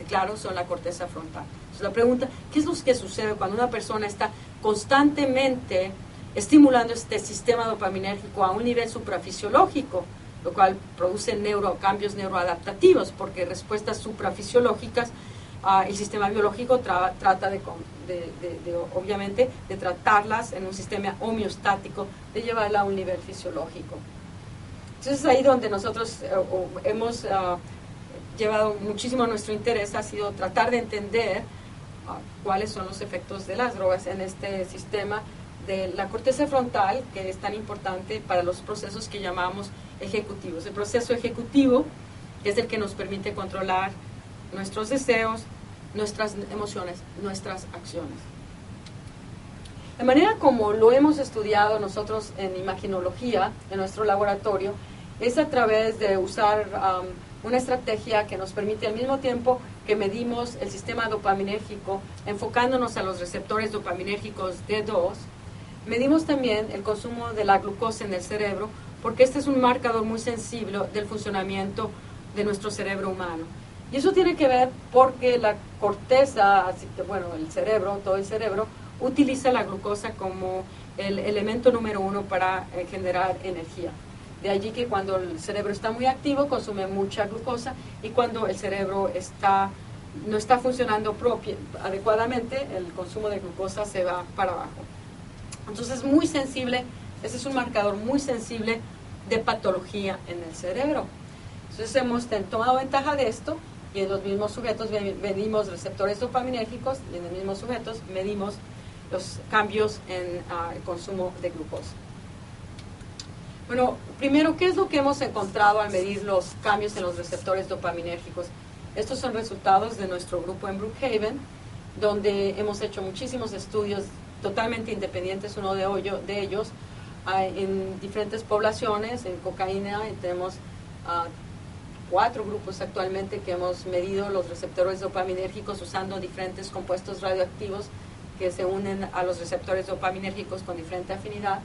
Speaker 2: claro, son la corteza frontal. Entonces la pregunta, ¿qué es lo que sucede cuando una persona está constantemente estimulando este sistema dopaminérgico a un nivel suprafisiológico, lo cual produce cambios neuroadaptativos, porque respuestas suprafisiológicas, el sistema biológico trata obviamente de tratarlas en un sistema homeostático, de llevarla a un nivel fisiológico. Entonces ahí donde nosotros hemos llevado muchísimo nuestro interés ha sido tratar de entender cuáles son los efectos de las drogas en este sistema de la corteza frontal, que es tan importante para los procesos que llamamos ejecutivos. El proceso ejecutivo es el que nos permite controlar nuestros deseos, nuestras emociones, nuestras acciones. La manera como lo hemos estudiado nosotros en imaginología, en nuestro laboratorio, es a través de usar una estrategia que nos permite al mismo tiempo que medimos el sistema dopaminérgico, enfocándonos a los receptores dopaminérgicos D2, medimos también el consumo de la glucosa en el cerebro, porque este es un marcador muy sensible del funcionamiento de nuestro cerebro humano. Y eso tiene que ver porque la corteza, el cerebro, todo el cerebro, utiliza la glucosa como el elemento número uno para generar energía. De allí que cuando el cerebro está muy activo, consume mucha glucosa, y cuando el cerebro no está funcionando adecuadamente, el consumo de glucosa se va para abajo. Entonces es muy sensible, ese es un marcador muy sensible de patología en el cerebro. Entonces hemos tomado ventaja de esto, y en los mismos sujetos medimos receptores dopaminérgicos, y en los mismos sujetos medimos los cambios en el consumo de glucosa. Bueno, primero, ¿qué es lo que hemos encontrado al medir los cambios en los receptores dopaminérgicos? Estos son resultados de nuestro grupo en Brookhaven, donde hemos hecho muchísimos estudios totalmente independientes, uno de ellos en diferentes poblaciones, en cocaína, y tenemos 4 grupos actualmente que hemos medido los receptores dopaminérgicos usando diferentes compuestos radioactivos que se unen a los receptores dopaminérgicos con diferente afinidad.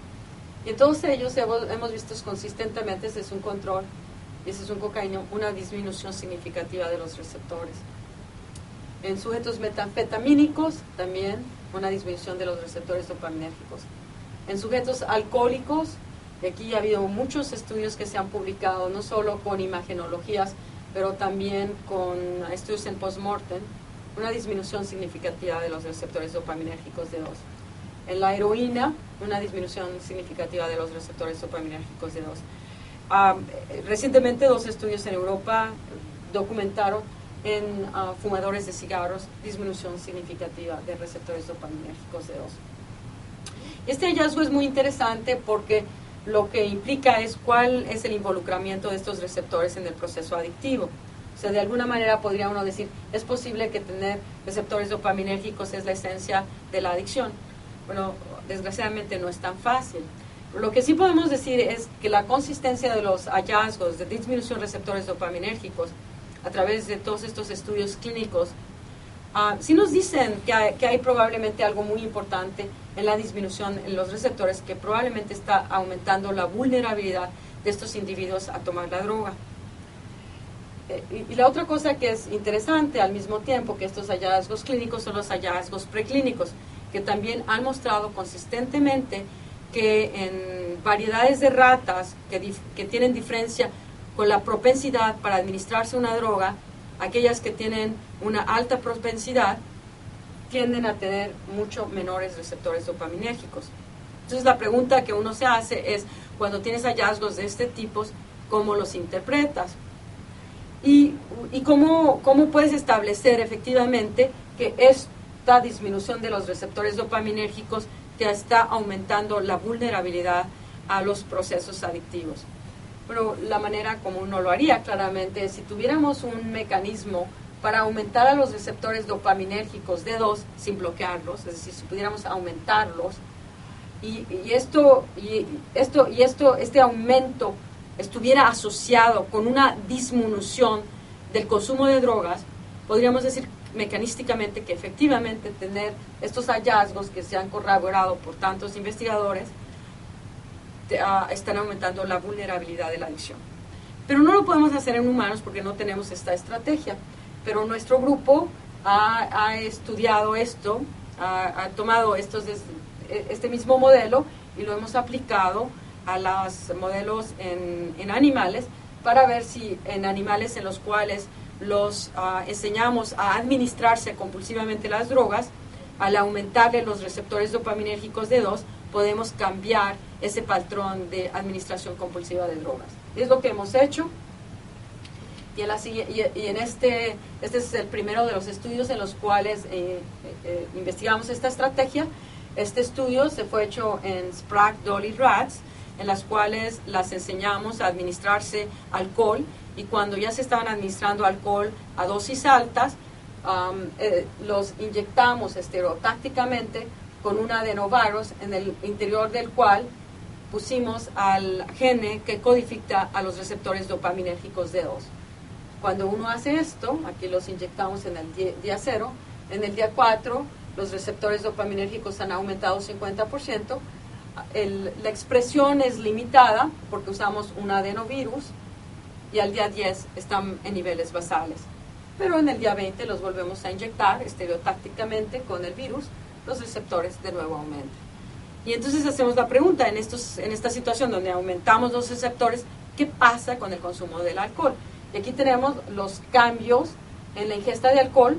Speaker 2: Y en todos ellos hemos visto consistentemente, ese es un control, y ese es un cocaína, una disminución significativa de los receptores. En sujetos metanfetamínicos también una disminución de los receptores dopaminérgicos. En sujetos alcohólicos, aquí ha habido muchos estudios que se han publicado, no solo con imagenologías, pero también con estudios en postmortem, una disminución significativa de los receptores dopaminérgicos de 2. En la heroína, una disminución significativa de los receptores dopaminérgicos de 2. Recientemente 2 estudios en Europa documentaron en fumadores de cigarros disminución significativa de receptores dopaminérgicos de 2. Este hallazgo es muy interesante porque lo que implica es cuál es el involucramiento de estos receptores en el proceso adictivo. O sea, de alguna manera podría uno decir, es posible que tener receptores dopaminérgicos es la esencia de la adicción. Bueno, desgraciadamente no es tan fácil. Lo que sí podemos decir es que la consistencia de los hallazgos de disminución de receptores dopaminérgicos a través de todos estos estudios clínicos sí nos dicen que hay probablemente algo muy importante en la disminución en los receptores, que probablemente está aumentando la vulnerabilidad de estos individuos a tomar la droga. Y la otra cosa que es interesante al mismo tiempo que estos hallazgos clínicos son los hallazgos preclínicos, que también han mostrado consistentemente que en variedades de ratas que tienen diferencia con la propensidad para administrarse una droga, aquellas que tienen una alta propensidad tienden a tener mucho menores receptores dopaminérgicos. Entonces la pregunta que uno se hace es, cuando tienes hallazgos de este tipo, ¿cómo los interpretas? Y cómo puedes establecer efectivamente que esta disminución de los receptores dopaminérgicos te está aumentando la vulnerabilidad a los procesos adictivos. Pero la manera como uno lo haría claramente es si tuviéramos un mecanismo para aumentar a los receptores dopaminérgicos D2 sin bloquearlos, es decir, si pudiéramos aumentarlos, este aumento estuviera asociado con una disminución del consumo de drogas, podríamos decir mecanísticamente que efectivamente tener estos hallazgos que se han corroborado por tantos investigadores están aumentando la vulnerabilidad de la adicción. Pero no lo podemos hacer en humanos porque no tenemos esta estrategia. Pero nuestro grupo ha estudiado esto, ha tomado este mismo modelo y lo hemos aplicado a los modelos en animales para ver si en animales en los cuales los enseñamos a administrarse compulsivamente las drogas, al aumentarle los receptores dopaminérgicos D2, podemos cambiar ese patrón de administración compulsiva de drogas. Es lo que hemos hecho. Este es el primero de los estudios en los cuales investigamos esta estrategia. Este estudio se fue hecho en Sprague Dolly rats, en las cuales las enseñamos a administrarse alcohol, y cuando ya se estaban administrando alcohol a dosis altas, los inyectamos estereotácticamente con un adenovirus en el interior del cual pusimos al gene que codifica a los receptores dopaminérgicos D2. Cuando uno hace esto, aquí los inyectamos en el día 0, en el día 4 los receptores dopaminérgicos han aumentado 50%, la expresión es limitada porque usamos un adenovirus, y al día 10 están en niveles basales. Pero en el día 20 los volvemos a inyectar estereotácticamente con el virus, los receptores de nuevo aumentan. Y entonces hacemos la pregunta, en esta situación donde aumentamos los receptores, ¿qué pasa con el consumo del alcohol? Y aquí tenemos los cambios en la ingesta de alcohol,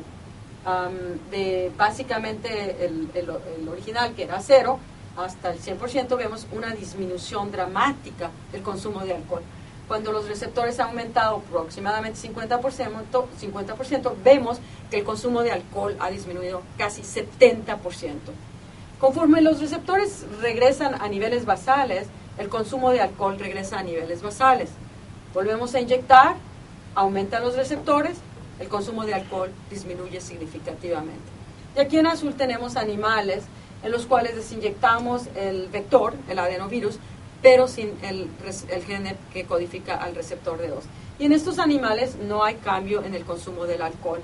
Speaker 2: de básicamente el original, que era 0, hasta el 100%, vemos una disminución dramática del consumo de alcohol. Cuando los receptores han aumentado aproximadamente 50%, vemos que el consumo de alcohol ha disminuido casi 70%. Conforme los receptores regresan a niveles basales, el consumo de alcohol regresa a niveles basales. Volvemos a inyectar, aumentan los receptores, el consumo de alcohol disminuye significativamente. Y aquí en azul tenemos animales en los cuales desinyectamos el vector, el adenovirus, pero sin el gene que codifica al receptor D2. Y en estos animales no hay cambio en el consumo del alcohol,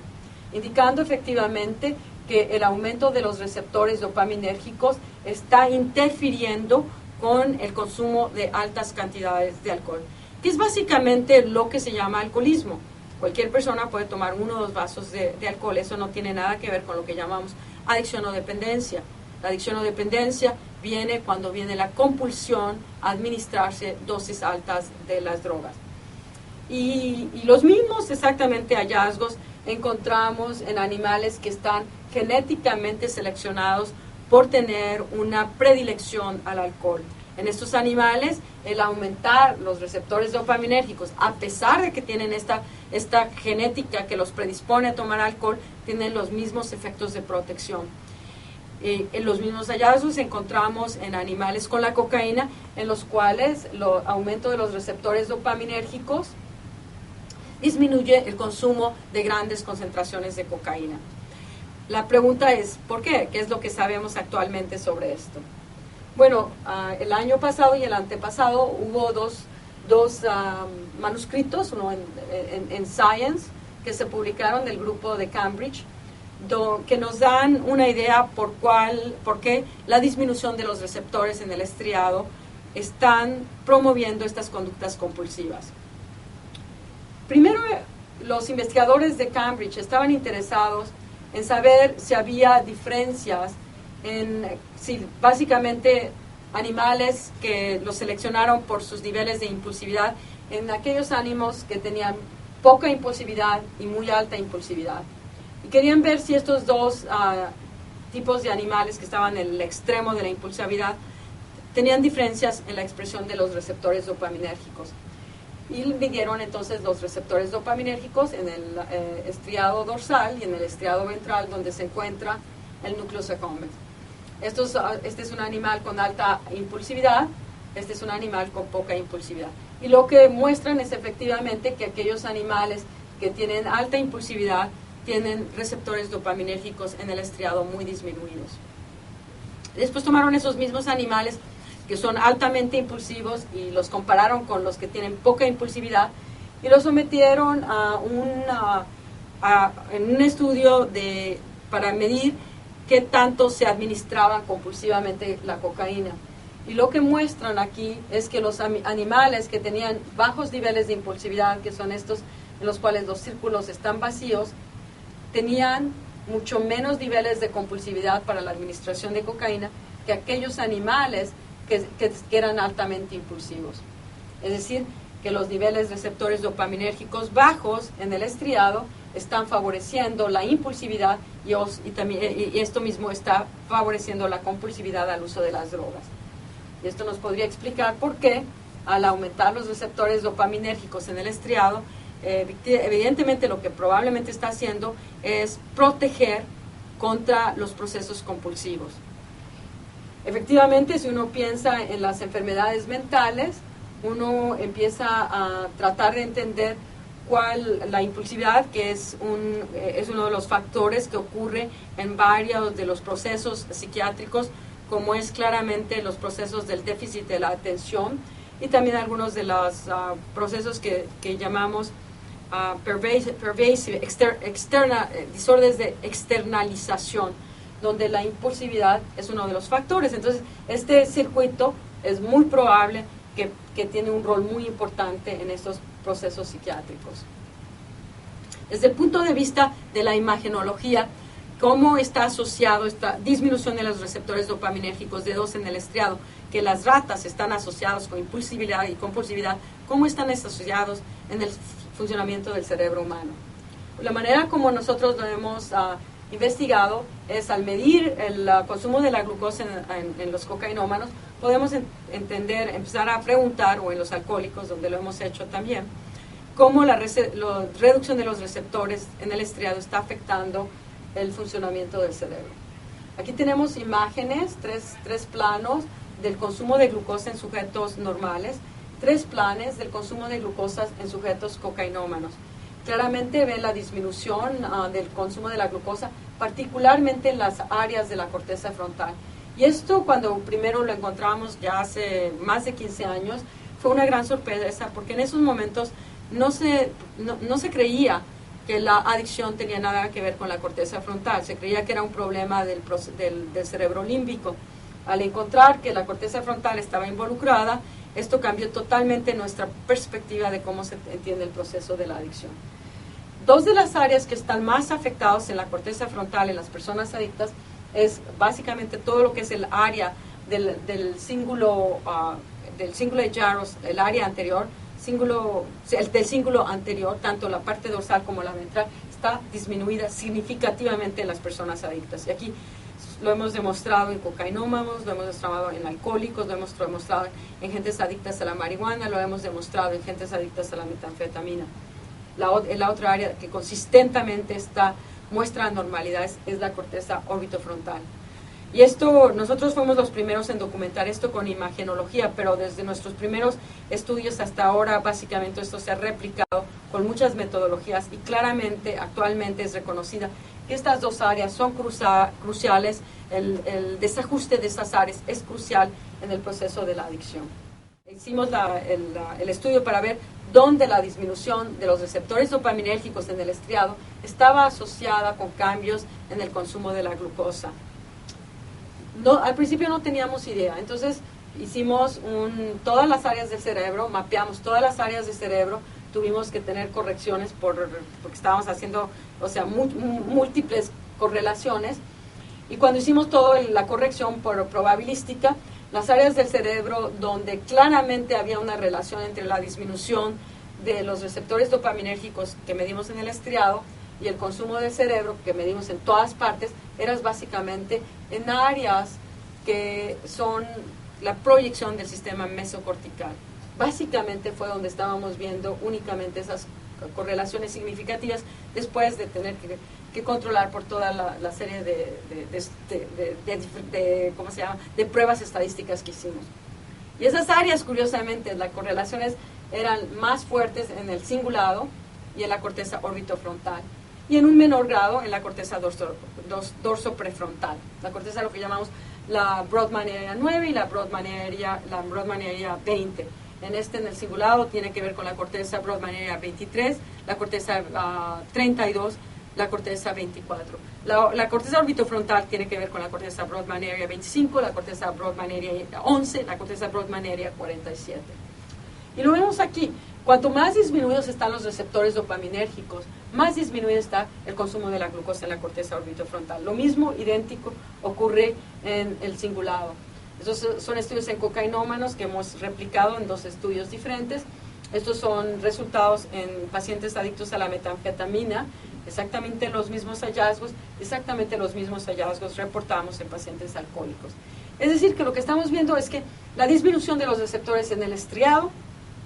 Speaker 2: indicando efectivamente que el aumento de los receptores dopaminérgicos está interfiriendo con el consumo de altas cantidades de alcohol, que es básicamente lo que se llama alcoholismo. Cualquier persona puede tomar 1 o 2 vasos de alcohol, eso no tiene nada que ver con lo que llamamos adicción o dependencia. La adicción o dependencia viene cuando viene la compulsión a administrarse dosis altas de las drogas. Y los mismos exactamente hallazgos encontramos en animales que están genéticamente seleccionados por tener una predilección al alcohol. En estos animales, el aumentar los receptores dopaminérgicos, a pesar de que tienen esta genética que los predispone a tomar alcohol, tienen los mismos efectos de protección. En los mismos hallazgos encontramos en animales con la cocaína, en los cuales el aumento de los receptores dopaminérgicos disminuye el consumo de grandes concentraciones de cocaína. La pregunta es, ¿por qué? ¿Qué es lo que sabemos actualmente sobre esto? Bueno, el año pasado y el antepasado hubo dos manuscritos, uno en Science, que se publicaron del grupo de Cambridge, que nos dan una idea por qué la disminución de los receptores en el estriado están promoviendo estas conductas compulsivas. Primero, los investigadores de Cambridge estaban interesados en saber si había diferencias si básicamente animales que los seleccionaron por sus niveles de impulsividad, en aquellos ánimos que tenían poca impulsividad y muy alta impulsividad. Y querían ver si estos dos tipos de animales que estaban en el extremo de la impulsividad tenían diferencias en la expresión de los receptores dopaminérgicos. Y midieron entonces los receptores dopaminérgicos en el estriado dorsal y en el estriado ventral, donde se encuentra el núcleo accumbens. Este es un animal con alta impulsividad, este es un animal con poca impulsividad. Y lo que muestran es efectivamente que aquellos animales que tienen alta impulsividad tienen receptores dopaminérgicos en el estriado muy disminuidos. Después tomaron esos mismos animales que son altamente impulsivos y los compararon con los que tienen poca impulsividad y los sometieron en un estudio para medir qué tanto se administraba compulsivamente la cocaína. Y lo que muestran aquí es que los animales que tenían bajos niveles de impulsividad, que son estos en los cuales los círculos están vacíos, tenían mucho menos niveles de compulsividad para la administración de cocaína que aquellos animales que eran altamente impulsivos. Es decir, que los niveles receptores dopaminérgicos bajos en el estriado están favoreciendo la impulsividad y esto mismo está favoreciendo la compulsividad al uso de las drogas. Y esto nos podría explicar por qué, al aumentar los receptores dopaminérgicos en el estriado, evidentemente lo que probablemente está haciendo es proteger contra los procesos compulsivos. Efectivamente, si uno piensa en las enfermedades mentales, uno empieza a tratar de entender la impulsividad, que es uno de los factores que ocurre en varios de los procesos psiquiátricos, como es claramente los procesos del déficit de la atención y también algunos de los procesos que llamamos desórdenes de externalización, donde la impulsividad es uno de los factores. Entonces, este circuito es muy probable que tiene un rol muy importante en estos procesos psiquiátricos. Desde el punto de vista de la imagenología, ¿cómo está asociado esta disminución de los receptores dopaminérgicos de 2 en el estriado? Que las ratas están asociadas con impulsividad y compulsividad. ¿Cómo están asociados en el funcionamiento del cerebro humano? La manera como nosotros lo hemos investigado es al medir el consumo de la glucosa en los cocainómanos, podemos empezar a preguntar, o en los alcohólicos, donde lo hemos hecho también, cómo la reducción de los receptores en el estriado está afectando el funcionamiento del cerebro. Aquí tenemos imágenes, tres planos del consumo de glucosa en sujetos normales, 3 planes del consumo de glucosa en sujetos cocainómanos. Claramente ven la disminución del consumo de la glucosa, particularmente en las áreas de la corteza frontal. Y esto, cuando primero lo encontramos ya hace más de 15 años, fue una gran sorpresa, porque en esos momentos no se creía que la adicción tenía nada que ver con la corteza frontal, se creía que era un problema del cerebro límbico. Al encontrar que la corteza frontal estaba involucrada, esto cambió totalmente nuestra perspectiva de cómo se entiende el proceso de la adicción. 2 de las áreas que están más afectadas en la corteza frontal en las personas adictas es básicamente todo lo que es el área del cíngulo de Jaros, el área anterior, del cíngulo anterior, tanto la parte dorsal como la ventral, está disminuida significativamente en las personas adictas. Y aquí lo hemos demostrado en cocainómanos, lo hemos demostrado en alcohólicos, lo hemos demostrado en gentes adictas a la marihuana, lo hemos demostrado en gentes adictas a la metanfetamina. La otra área que consistentemente muestra anormalidades es la corteza orbitofrontal. Y nosotros fuimos los primeros en documentar esto con imagenología, pero desde nuestros primeros estudios hasta ahora, básicamente esto se ha replicado con muchas metodologías y claramente, actualmente es reconocida que estas dos áreas son cruciales, el desajuste de estas áreas es crucial en el proceso de la adicción. Hicimos el estudio para ver dónde la disminución de los receptores dopaminérgicos en el estriado estaba asociada con cambios en el consumo de la glucosa. Al principio no teníamos idea, entonces hicimos todas las áreas del cerebro, mapeamos todas las áreas del cerebro, tuvimos que tener correcciones porque estábamos haciendo, múltiples correlaciones, y cuando hicimos toda la corrección por probabilística, las áreas del cerebro donde claramente había una relación entre la disminución de los receptores dopaminérgicos que medimos en el estriado y el consumo del cerebro que medimos en todas partes, eran básicamente en áreas que son la proyección del sistema mesocortical. Básicamente fue donde estábamos viendo únicamente esas correlaciones significativas después de tener que controlar por toda la serie de pruebas estadísticas que hicimos. Y esas áreas, curiosamente, las correlaciones eran más fuertes en el cingulado y en la corteza orbitofrontal, y en un menor grado en la corteza dorsoprefrontal. La corteza, lo que llamamos la Brodmann Area 9 y la Brodmann Area 20. En el cingulado tiene que ver con la corteza Brodmann Area 23, la corteza 32, la corteza 24. La corteza orbitofrontal tiene que ver con la corteza Brodmann Area 25, la corteza Brodmann Area 11, la corteza Brodmann Area 47. Y lo vemos aquí. Cuanto más disminuidos están los receptores dopaminérgicos, más disminuido está el consumo de la glucosa en la corteza orbitofrontal. Lo mismo, idéntico, ocurre en el cingulado. Estos son estudios en cocainómanos que hemos replicado en 2 estudios diferentes. Estos son resultados en pacientes adictos a la metanfetamina, exactamente los mismos hallazgos reportamos en pacientes alcohólicos. Es decir, que lo que estamos viendo es que la disminución de los receptores en el estriado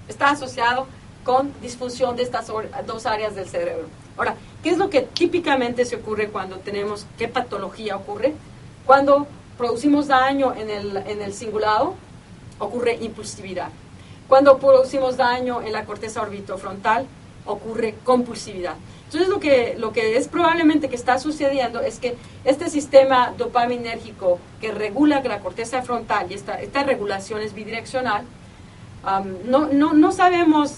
Speaker 2: está asociado con disfunción de estas 2 áreas del cerebro. Ahora, ¿qué es lo que típicamente se ocurre cuando qué patología ocurre? Cuando producimos daño en el cingulado, ocurre impulsividad. Cuando producimos daño en la corteza orbitofrontal, ocurre compulsividad. Entonces, lo que es probablemente que está sucediendo es que este sistema dopaminérgico que regula la corteza frontal, y esta regulación es bidireccional, no sabemos,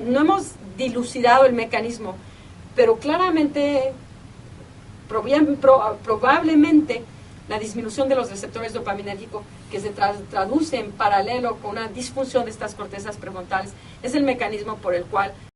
Speaker 2: no hemos dilucidado el mecanismo, pero claramente, probablemente, la disminución de los receptores dopaminérgicos que se traduce en paralelo con una disfunción de estas cortezas prefrontales es el mecanismo por el cual